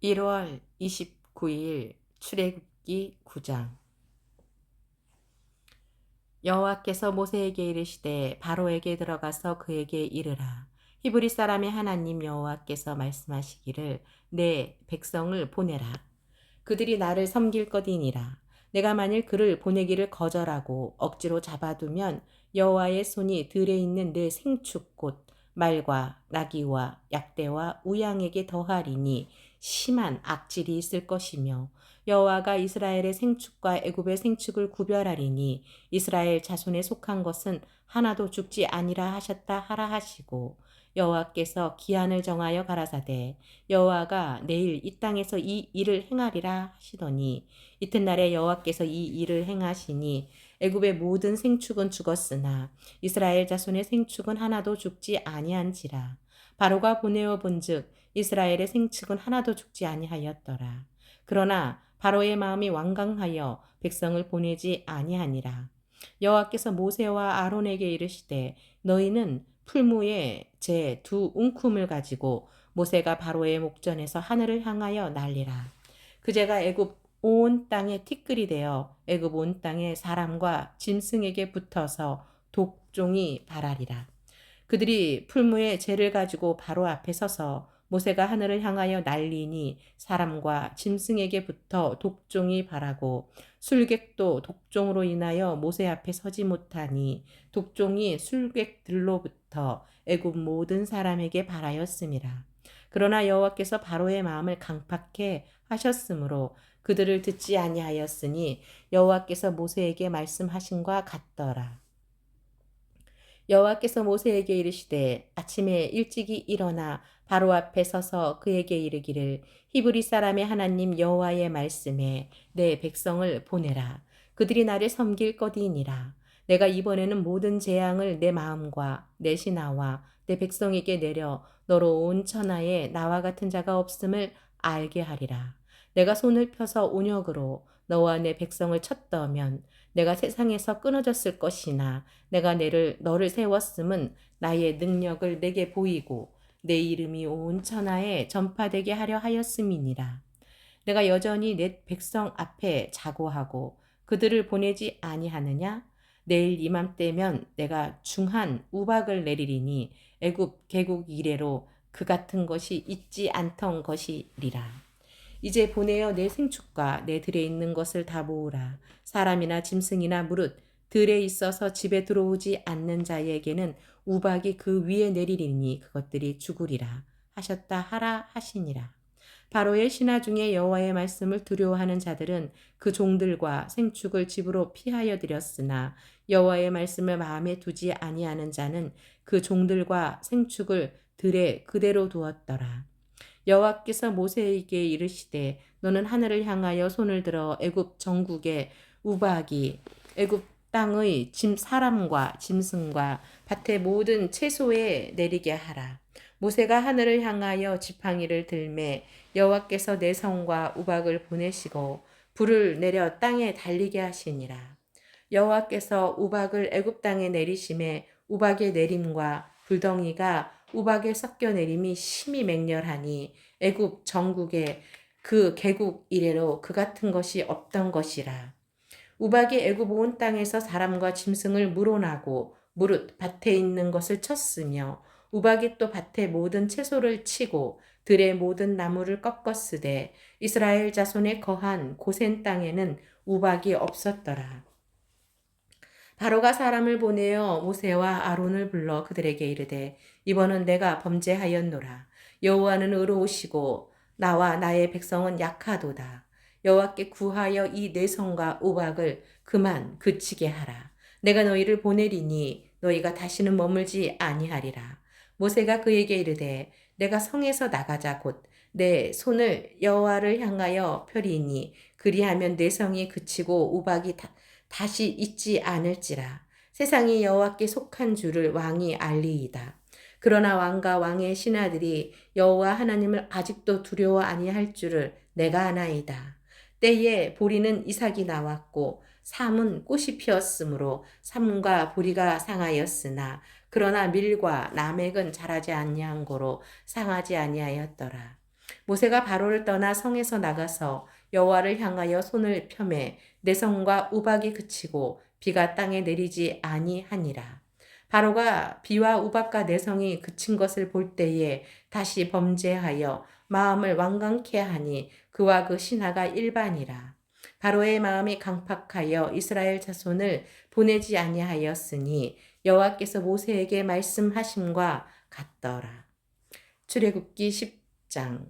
1월 29일 출애굽기 9장. 여호와께서 모세에게 이르시되 바로에게 들어가서 그에게 이르라. 히브리 사람의 하나님 여호와께서 말씀하시기를 내 백성을 보내라. 그들이 나를 섬길 것이니라. 내가 만일 그를 보내기를 거절하고 억지로 잡아두면 여호와의 손이 들에 있는 내 생축 곧 말과 나귀와 약대와 우양에게 더하리니 심한 악질이 있을 것이며 여호와가 이스라엘의 생축과 애굽의 생축을 구별하리니 이스라엘 자손에 속한 것은 하나도 죽지 아니라 하셨다 하라 하시고 여호와께서 기한을 정하여 가라사대 여호와가 내일 이 땅에서 이 일을 행하리라 하시더니 이튿날에 여호와께서 이 일을 행하시니 애굽의 모든 생축은 죽었으나 이스라엘 자손의 생축은 하나도 죽지 아니한지라. 바로가 보내어 본즉 이스라엘의 생축은 하나도 죽지 아니하였더라. 그러나 바로의 마음이 완강하여 백성을 보내지 아니하니라. 여호와께서 모세와 아론에게 이르시되 너희는 풀무에 제 두 웅큼을 가지고 모세가 바로의 목전에서 하늘을 향하여 날리라. 그제가 애굽 온 땅에 티끌이 되어 애굽 온 땅에 사람과 짐승에게 붙어서 독종이 발하리라. 그들이 풀무에 재를 가지고 바로 앞에 서서 모세가 하늘을 향하여 날리니 사람과 짐승에게 붙어 독종이 발하고 술객도 독종으로 인하여 모세 앞에 서지 못하니 독종이 술객들로부터 애굽 모든 사람에게 발하였음이라. 그러나 여호와께서 바로의 마음을 강팍해 하셨으므로 그들을 듣지 아니하였으니 여호와께서 모세에게 말씀하신과 같더라. 여호와께서 모세에게 이르시되 아침에 일찍이 일어나 바로 앞에 서서 그에게 이르기를 히브리 사람의 하나님 여호와의 말씀에 내 백성을 보내라. 그들이 나를 섬길 것이니라. 내가 이번에는 모든 재앙을 내 마음과 내 신하와 내 백성에게 내려 너로 온 천하에 나와 같은 자가 없음을 알게 하리라. 내가 손을 펴서 온역으로 너와 내 백성을 쳤더면 내가 세상에서 끊어졌을 것이나 내가 너를 세웠음은 나의 능력을 내게 보이고 내 이름이 온 천하에 전파되게 하려 하였음이니라. 내가 여전히 내 백성 앞에 자고하고 그들을 보내지 아니하느냐? 내일 이맘때면 내가 중한 우박을 내리리니 애굽 개국 이래로 그 같은 것이 있지 않던 것이리라. 이제 보내어 내 생축과 내 들에 있는 것을 다 모으라. 사람이나 짐승이나 무릇 들에 있어서 집에 들어오지 않는 자에게는 우박이 그 위에 내리리니 그것들이 죽으리라 하셨다 하라 하시니라. 바로의 신하 중에 여호와의 말씀을 두려워하는 자들은 그 종들과 생축을 집으로 피하여 들였으나 여호와의 말씀을 마음에 두지 아니하는 자는 그 종들과 생축을 들에 그대로 두었더라. 여호와께서 모세에게 이르시되 너는 하늘을 향하여 손을 들어 애굽 전국에 우박이 애굽 땅의 사람과 짐승과 밭의 모든 채소에 내리게 하라. 모세가 하늘을 향하여 지팡이를 들매 여호와께서 내 성과 우박을 보내시고 불을 내려 땅에 달리게 하시니라. 여호와께서 우박을 애굽 땅에 내리심에 우박의 내림과 불덩이가 우박에 섞여 내림이 심히 맹렬하니 애굽 전국에 그 개국 이래로 그 같은 것이 없던 것이라. 우박이 애굽 온 땅에서 사람과 짐승을 물어나고 무릇 밭에 있는 것을 쳤으며 우박이 또 밭의 모든 채소를 치고 들의 모든 나무를 꺾었으되 이스라엘 자손의 거한 고센 땅에는 우박이 없었더라. 바로가 사람을 보내어 모세와 아론을 불러 그들에게 이르되 이번은 내가 범죄하였노라. 여호와는 의로우시고 나와 나의 백성은 약하도다. 여호와께 구하여 이 내 성과 우박을 그만 그치게 하라. 내가 너희를 보내리니 너희가 다시는 머물지 아니하리라. 모세가 그에게 이르되 내가 성에서 나가자 곧 내 손을 여호와를 향하여 펴리니 그리하면 내 성이 그치고 우박이 다시 있지 않을지라. 세상이 여호와께 속한 줄을 왕이 알리이다. 그러나 왕과 왕의 신하들이 여호와 하나님을 아직도 두려워 아니할 줄을 내가 아나이다. 때에 보리는 이삭이 나왔고 삼은 꽃이 피었으므로 삼과 보리가 상하였으나 그러나 밀과 나맥은 자라지 아니한 고로 상하지 아니하였더라. 모세가 바로를 떠나 성에서 나가서 여호와를 향하여 손을 펴매 내성과 우박이 그치고 비가 땅에 내리지 아니하니라. 바로가 비와 우박과 내성이 그친 것을 볼 때에 다시 범죄하여 마음을 완강케 하니 그와 그 신하가 일반이라. 바로의 마음이 강팍하여 이스라엘 자손을 보내지 아니하였으니 여호와께서 모세에게 말씀하심과 같더라. 출애굽기 10장.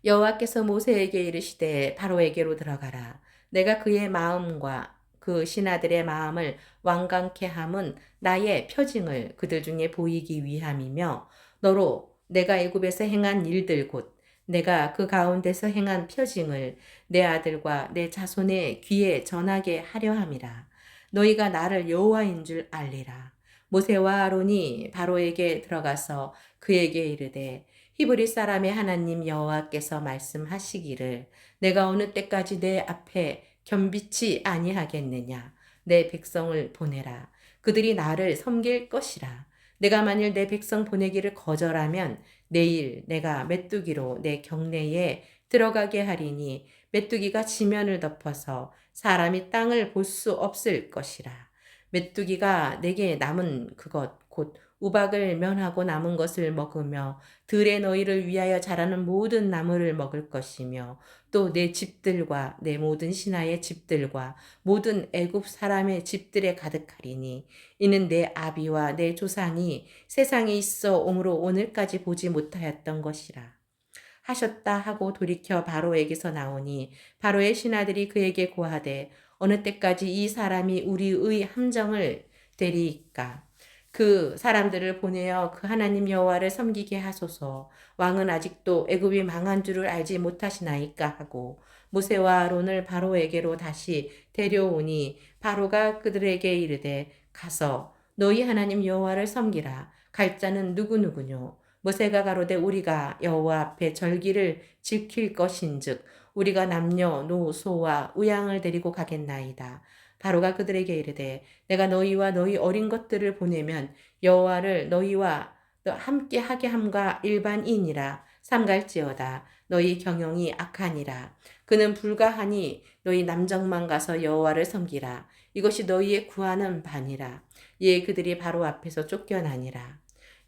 여호와께서 모세에게 이르시되 바로에게로 들어가라. 내가 그의 마음과 그 신하들의 마음을 완강케 함은 나의 표징을 그들 중에 보이기 위함이며 너로 내가 애굽에서 행한 일들 곧 내가 그 가운데서 행한 표징을 내 아들과 내 자손의 귀에 전하게 하려 함이라. 너희가 나를 여호와인 줄 알리라. 모세와 아론이 바로에게 들어가서 그에게 이르되 히브리 사람의 하나님 여호와께서 말씀하시기를 내가 어느 때까지 내 앞에 겸비치 아니하겠느냐. 내 백성을 보내라. 그들이 나를 섬길 것이라. 내가 만일 내 백성 보내기를 거절하면 내일 내가 메뚜기로 내 경내에 들어가게 하리니 메뚜기가 지면을 덮어서 사람이 땅을 볼 수 없을 것이라. 메뚜기가 내게 남은 그것 곧 우박을 면하고 남은 것을 먹으며 들에 너희를 위하여 자라는 모든 나무를 먹을 것이며 또 내 집들과 내 모든 신하의 집들과 모든 애굽 사람의 집들에 가득하리니 이는 내 아비와 내 조상이 세상에 있어 오므로 오늘까지 보지 못하였던 것이라. 하셨다 하고 돌이켜 바로에게서 나오니 바로의 신하들이 그에게 고하되 어느 때까지 이 사람이 우리의 함정을 되리이까. 그 사람들을 보내어 그 하나님 여호와를 섬기게 하소서. 왕은 아직도 애굽이 망한 줄을 알지 못하시나이까 하고 모세와 아론을 바로에게로 다시 데려오니 바로가 그들에게 이르되 가서 너희 하나님 여호와를 섬기라. 갈 자는 누구누구뇨. 모세가 가로되 우리가 여호와 앞에 절기를 지킬 것인즉 우리가 남녀 노소와 우양을 데리고 가겠나이다. 바로가 그들에게 이르되 내가 너희와 너희 어린 것들을 보내면 여호와를 너희와 함께 하게 함과 일반이니라. 삼갈지어다. 너희 경영이 악하니라. 그는 불가하니 너희 남정만 가서 여호와를 섬기라. 이것이 너희의 구하는 바니라. 이에 그들이 바로 앞에서 쫓겨나니라.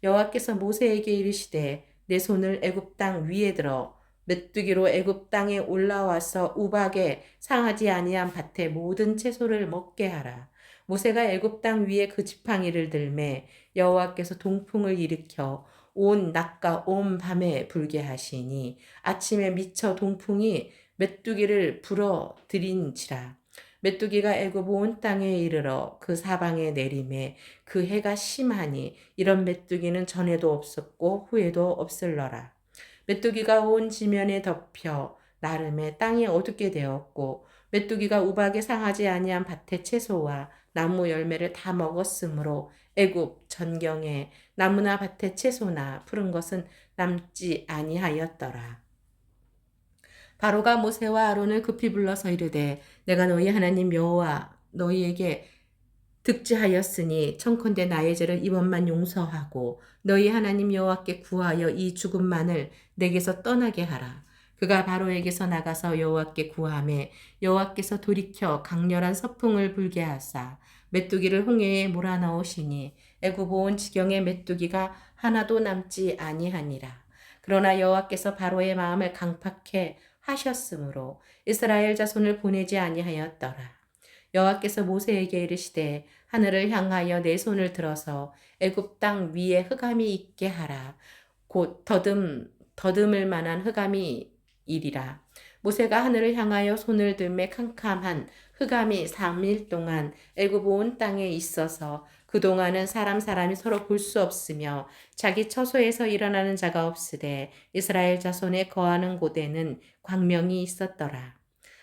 여호와께서 모세에게 이르시되 내 손을 애굽 땅 위에 들어 메뚜기로 애굽 땅에 올라와서 우박에 상하지 아니한 밭의 모든 채소를 먹게 하라. 모세가 애굽 땅 위에 그 지팡이를 들매 여호와께서 동풍을 일으켜 온 낮과 온 밤에 불게 하시니 아침에 미쳐 동풍이 메뚜기를 불어 들인지라. 메뚜기가 애굽 온 땅에 이르러 그 사방에 내림에 그 해가 심하니 이런 메뚜기는 전에도 없었고 후에도 없을러라. 메뚜기가 온 지면에 덮여 나름에 땅이 어둡게 되었고 메뚜기가 우박에 상하지 아니한 밭의 채소와 나무 열매를 다 먹었으므로 애굽 전경에 나무나 밭의 채소나 푸른 것은 남지 아니하였더라. 바로가 모세와 아론을 급히 불러서 이르되 내가 너희 하나님 여호와 너희에게 득지하였으니 청컨대 나의 죄를 이번만 용서하고 너희 하나님 여호와께 구하여 이 죽음만을 내게서 떠나게 하라. 그가 바로에게서 나가서 여호와께 구하매 여호와께서 돌이켜 강렬한 서풍을 불게 하사 메뚜기를 홍해에 몰아넣으시니 애굽 온 지경의 메뚜기가 하나도 남지 아니하니라. 그러나 여호와께서 바로의 마음을 강팍해 하셨으므로 이스라엘 자손을 보내지 아니하였더라. 여호와께서 모세에게 이르시되 하늘을 향하여 내 손을 들어서 애굽 땅 위에 흑암이 있게 하라. 곧 더듬을 만한 흑암이 이리라. 모세가 하늘을 향하여 손을 들매 캄캄한 흑암이 3일 동안 애굽 온 땅에 있어서 그동안은 사람이 서로 볼 수 없으며 자기 처소에서 일어나는 자가 없으되 이스라엘 자손에 거하는 곳에는 광명이 있었더라.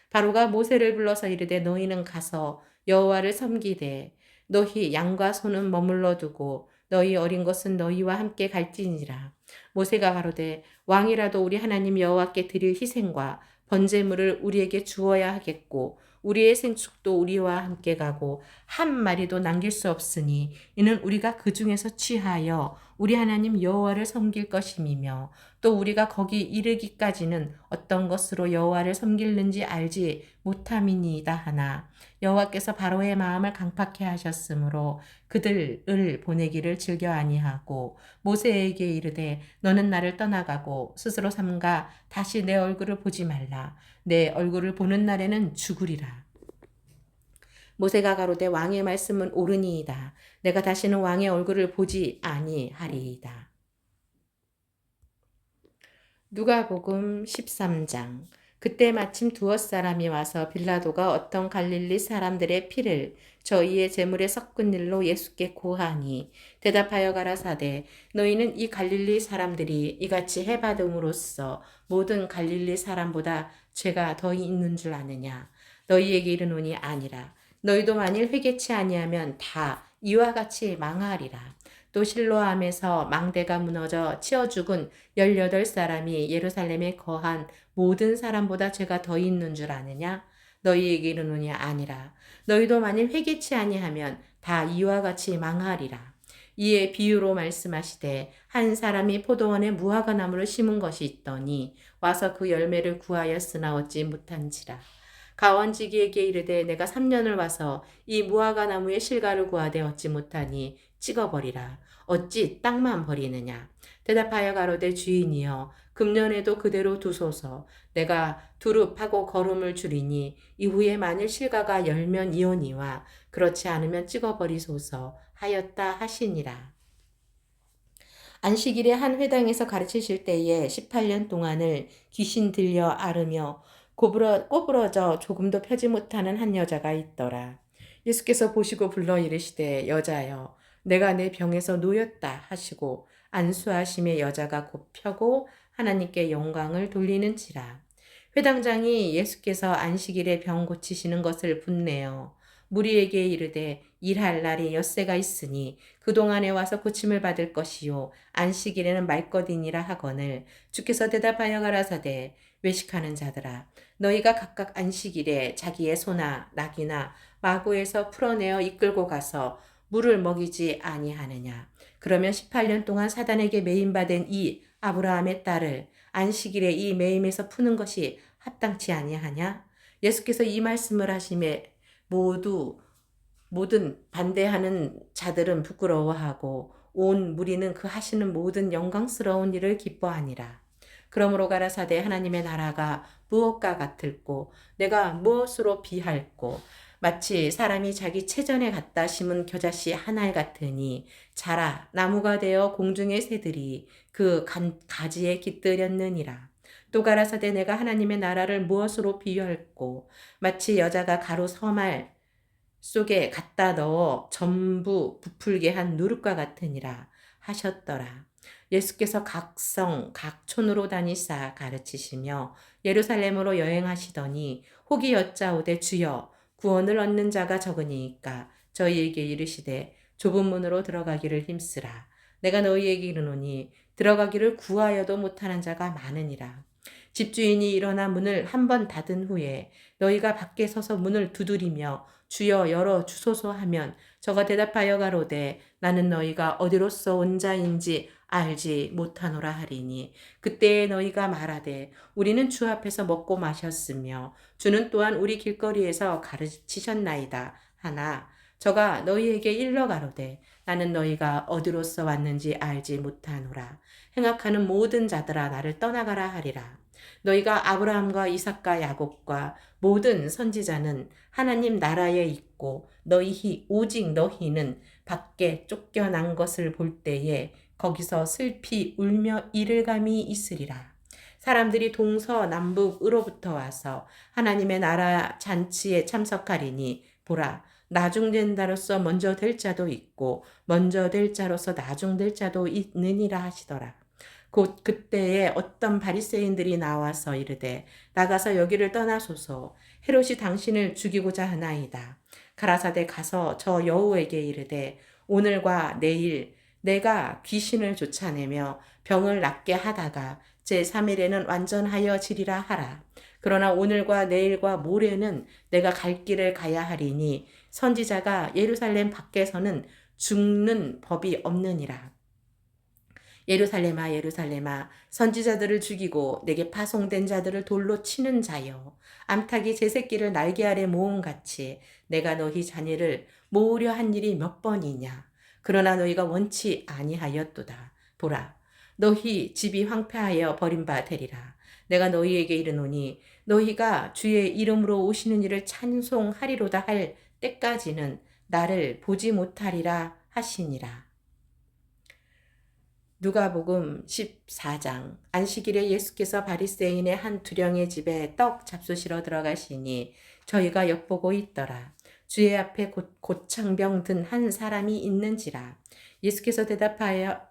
바로가 모세를 불러서 이르되 너희는 가서 여호와를 섬기되 너희 양과 소는 머물러 두고 너희 어린 것은 너희와 함께 갈지니라. 모세가 가로되 왕이라도 우리 하나님 여호와께 드릴 희생과 번제물을 우리에게 주어야 하겠고 우리의 생축도 우리와 함께 가고 한 마리도 남길 수 없으니 이는 우리가 그 중에서 취하여 우리 하나님 여호와를 섬길 것임이며 또 우리가 거기 이르기까지는 어떤 것으로 여호와를 섬길는지 알지 못함이니이다 하나 여호와께서 바로의 마음을 강팍해 하셨으므로 그들을 보내기를 즐겨 아니하고 모세에게 이르되 너는 나를 떠나가고 스스로 삼가 다시 내 얼굴을 보지 말라. 내 얼굴을 보는 날에는 죽으리라. 모세가 가로되 왕의 말씀은 옳으니이다. 내가 다시는 왕의 얼굴을 보지 아니하리이다. 누가복음 13장. 그때 마침 두엇 사람이 와서 빌라도가 어떤 갈릴리 사람들의 피를 저희의 제물에 섞은 일로 예수께 고하니 대답하여 가라사대 너희는 이 갈릴리 사람들이 이같이 해받음으로써 모든 갈릴리 사람보다 죄가 더 있는 줄 아느냐. 너희에게 이르노니 아니라. 너희도 만일 회개치 아니하면 다 이와 같이 망하리라. 또 실로암에서 망대가 무너져 치어 죽은 18사람이 예루살렘에 거한 모든 사람보다 죄가 더 있는 줄 아느냐? 너희에게 이르노니 아니라. 너희도 만일 회개치 아니하면 다 이와 같이 망하리라. 이에 비유로 말씀하시되 한 사람이 포도원에 무화과 나무를 심은 것이 있더니 와서 그 열매를 구하였으나 얻지 못한지라. 가원지기에게 이르되 내가 3년을 와서 이 무화과 나무의 실과를 구하되 얻지 못하니 찍어버리라. 어찌 땅만 버리느냐. 대답하여 가로되 주인이여 금년에도 그대로 두소서. 내가 두릅하고 거름을 주리니 이후에 만일 실과가 열면 이오니와 그렇지 않으면 찍어버리소서 하였다 하시니라. 안식일에 한 회당에서 가르치실 때에 18년 동안을 귀신 들려 앓으며 꼬부러져 조금도 펴지 못하는 한 여자가 있더라. 예수께서 보시고 불러 이르시되 여자여 내가 내 병에서 놓였다 하시고 안수하심에 여자가 곧 펴고 하나님께 영광을 돌리는지라. 회당장이 예수께서 안식일에 병 고치시는 것을 분내어 무리에게 이르되 일할 날이 엿새가 있으니 그동안에 와서 고침을 받을 것이요 안식일에는 말 것이니라 하거늘 주께서 대답하여 가라사대 외식하는 자들아 너희가 각각 안식일에 자기의 소나 낙이나 마구에서 풀어내어 이끌고 가서 물을 먹이지 아니하느냐. 그러면 18년 동안 사단에게 매임받은 이 아브라함의 딸을 안식일에 이 매임에서 푸는 것이 합당치 아니하냐? 예수께서 이 말씀을 하심에 모든 반대하는 자들은 부끄러워하고 온 무리는 그 하시는 모든 영광스러운 일을 기뻐하니라. 그러므로 가라사대 하나님의 나라가 무엇과 같을꼬 내가 무엇으로 비할꼬 마치 사람이 자기 채전에 갖다 심은 겨자씨 하나 같으니 자라 나무가 되어 공중의 새들이 그 가지에 깃들였느니라. 또 가라사대 내가 하나님의 나라를 무엇으로 비유할꼬 마치 여자가 가루 서말 속에 갖다 넣어 전부 부풀게 한 누룩과 같으니라 하셨더라. 예수께서 각 성, 각 촌으로 다니사 가르치시며 예루살렘으로 여행하시더니 혹이 여짜오되 주여 구원을 얻는 자가 적으니까 저희에게 이르시되 좁은 문으로 들어가기를 힘쓰라. 내가 너희에게 이르노니 들어가기를 구하여도 못하는 자가 많으니라. 집주인이 일어나 문을 한 번 닫은 후에 너희가 밖에 서서 문을 두드리며 주여 열어 주소서 하면 저가 대답하여 가로되 나는 너희가 어디로서 온 자인지 알지 못하노라 하리니 그때에 너희가 말하되 우리는 주 앞에서 먹고 마셨으며 주는 또한 우리 길거리에서 가르치셨나이다 하나 저가 너희에게 일러 가로되 나는 너희가 어디로서 왔는지 알지 못하노라. 행악하는 모든 자들아 나를 떠나가라 하리라. 너희가 아브라함과 이삭과 야곱과 모든 선지자는 하나님 나라에 있고 오직 너희는 밖에 쫓겨난 것을 볼 때에 거기서 슬피 울며 이를 감이 있으리라. 사람들이 동서남북으로부터 와서 하나님의 나라 잔치에 참석하리니 보라 나중된 자로서 먼저 될 자도 있고 먼저 될 자로서 나중될 자도 있느니라 하시더라. 곧 그때에 어떤 바리새인들이 나와서 이르되 나가서 여기를 떠나소서 헤롯이 당신을 죽이고자 하나이다. 가라사대 가서 저 여우에게 이르되 오늘과 내일 내가 귀신을 쫓아내며 병을 낫게 하다가 제3일에는 완전하여 지리라 하라. 그러나 오늘과 내일과 모레는 내가 갈 길을 가야 하리니 선지자가 예루살렘 밖에서는 죽는 법이 없느니라. 예루살렘아 예루살렘아 선지자들을 죽이고 내게 파송된 자들을 돌로 치는 자여 암탉이 제 새끼를 날개 아래 모음같이 내가 너희 자녀를 모으려 한 일이 몇 번이냐. 그러나 너희가 원치 아니하였도다. 보라 너희 집이 황폐하여 버림바 되리라. 내가 너희에게 이르노니 너희가 주의 이름으로 오시는 이를 찬송하리로다 할 때까지는 나를 보지 못하리라 하시니라. 누가복음 14장. 안식일에 예수께서 바리새인의 한 두령의 집에 떡 잡수시러 들어가시니 저희가 엿보고 있더라. 주의 앞에 고창병 든 한 사람이 있는지라. 예수께서 대답하여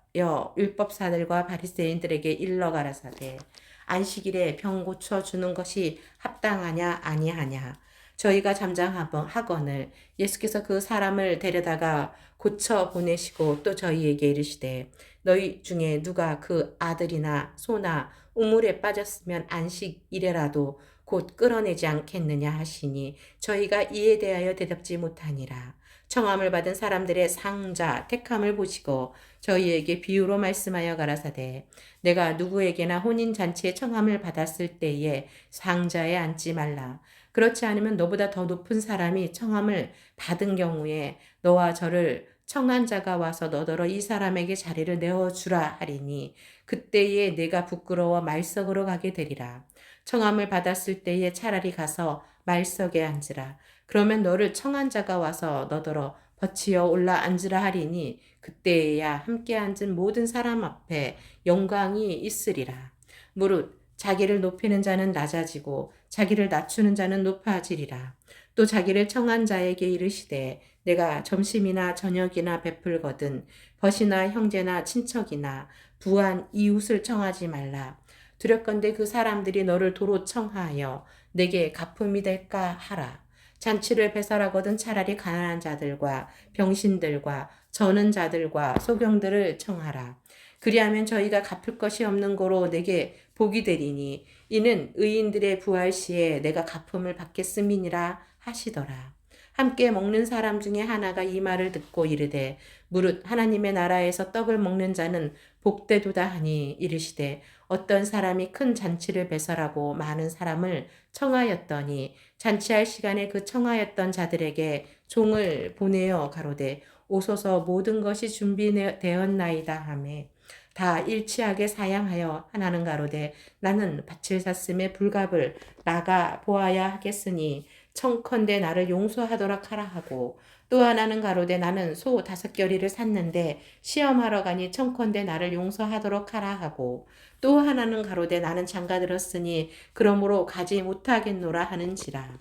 율법사들과 바리새인들에게 일러 가라사대 안식일에 병 고쳐 주는 것이 합당하냐 아니하냐. 저희가 잠잠하거늘 예수께서 그 사람을 데려다가 고쳐 보내시고 또 저희에게 이르시되 너희 중에 누가 그 아들이나 소나 우물에 빠졌으면 안식일에라도 곧 끌어내지 않겠느냐 하시니 저희가 이에 대하여 대답지 못하니라. 청함을 받은 사람들의 상자 택함을 보시고 저희에게 비유로 말씀하여 가라사대 내가 누구에게나 혼인잔치에 청함을 받았을 때에 상자에 앉지 말라. 그렇지 않으면 너보다 더 높은 사람이 청함을 받은 경우에 너와 저를 청한 자가 와서 너더러 이 사람에게 자리를 내어주라 하리니 그때에 내가 부끄러워 말석으로 가게 되리라. 청함을 받았을 때에 차라리 가서 말석에 앉으라. 그러면 너를 청한 자가 와서 너더러 버치어 올라 앉으라 하리니 그때에야 함께 앉은 모든 사람 앞에 영광이 있으리라. 무릇 자기를 높이는 자는 낮아지고 자기를 낮추는 자는 높아지리라. 또 자기를 청한 자에게 이르시되 내가 점심이나 저녁이나 베풀거든 벗이나 형제나 친척이나 부한 이웃을 청하지 말라. 두렵건대 그 사람들이 너를 도로 청하여 내게 갚음이 될까 하라. 잔치를 배설하거든 차라리 가난한 자들과 병신들과 저는 자들과 소경들을 청하라. 그리하면 저희가 갚을 것이 없는 고로 내게 복이 되리니 이는 의인들의 부활 시에 내가 갚음을 받겠음이니라 하시더라. 함께 먹는 사람 중에 하나가 이 말을 듣고 이르되 무릇 하나님의 나라에서 떡을 먹는 자는 복되도다 하니 이르시되 어떤 사람이 큰 잔치를 배설하고 많은 사람을 청하였더니 잔치할 시간에 그 청하였던 자들에게 종을 보내어 가로되 오소서 모든 것이 준비되었나이다 하매 다 일치하게 사양하여 하나는 가로되 나는 밭을 샀음에 불갑을 나가 보아야 하겠으니 청컨대 나를 용서하도록 하라 하고 또 하나는 가로되 나는 소 5겨리를 샀는데 시험하러 가니 청컨대 나를 용서하도록 하라 하고 또 하나는 가로되 나는 장가들었으니 그러므로 가지 못하겠노라 하는지라.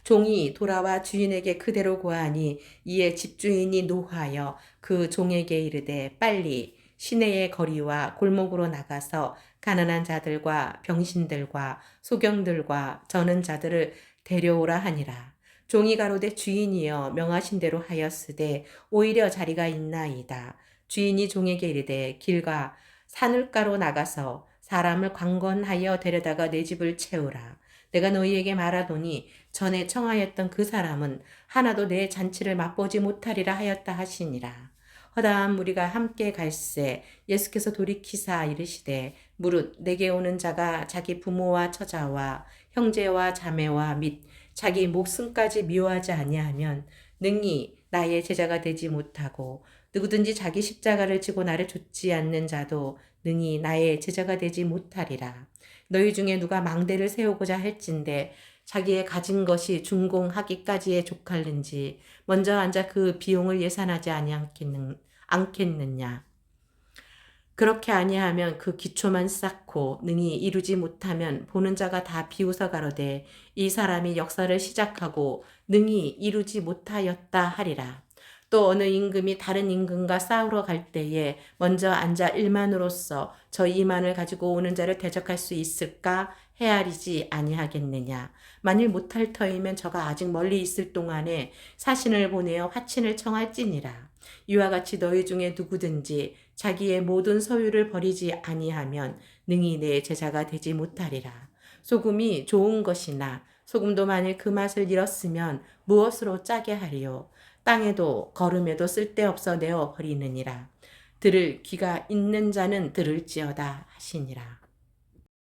종이 돌아와 주인에게 그대로 고하니 이에 집주인이 노하여 그 종에게 이르되 빨리 시내의 거리와 골목으로 나가서 가난한 자들과 병신들과 소경들과 저는 자들을 데려오라 하니라. 종이 가로되 주인이여 명하신 대로 하였으되 오히려 자리가 있나이다. 주인이 종에게 이르되 길과 산울가로 나가서 사람을 강건하여 데려다가 내 집을 채우라. 내가 너희에게 말하노니 전에 청하였던 그 사람은 하나도 내 잔치를 맛보지 못하리라 하였다 하시니라. 허다한 무리가 함께 갈새 예수께서 돌이키사 이르시되 무릇 내게 오는 자가 자기 부모와 처자와 형제와 자매와 및 자기 목숨까지 미워하지 아니하면 능히 나의 제자가 되지 못하고 누구든지 자기 십자가를 지고 나를 좇지 않는 자도 능히 나의 제자가 되지 못하리라. 너희 중에 누가 망대를 세우고자 할진대 자기의 가진 것이 준공하기까지에 족할는지 먼저 앉아 그 비용을 예산하지 않겠느냐. 그렇게 아니하면 그 기초만 쌓고 능히 이루지 못하면 보는 자가 다 비웃어 가로되 이 사람이 역사를 시작하고 능히 이루지 못하였다 하리라. 또 어느 임금이 다른 임금과 싸우러 갈 때에 먼저 앉아 일만으로서 저 이만을 가지고 오는 자를 대적할 수 있을까 헤아리지 아니하겠느냐. 만일 못할 터이면 저가 아직 멀리 있을 동안에 사신을 보내어 화친을 청할지니라. 이와 같이 너희 중에 누구든지 자기의 모든 소유를 버리지 아니하면 능히 내 제자가 되지 못하리라. 소금이 좋은 것이나 소금도 만일 그 맛을 잃었으면 무엇으로 짜게 하리요. 땅에도 거름에도 쓸데없어 내어 버리느니라. 들을 귀가 있는 자는 들을지어다 하시니라.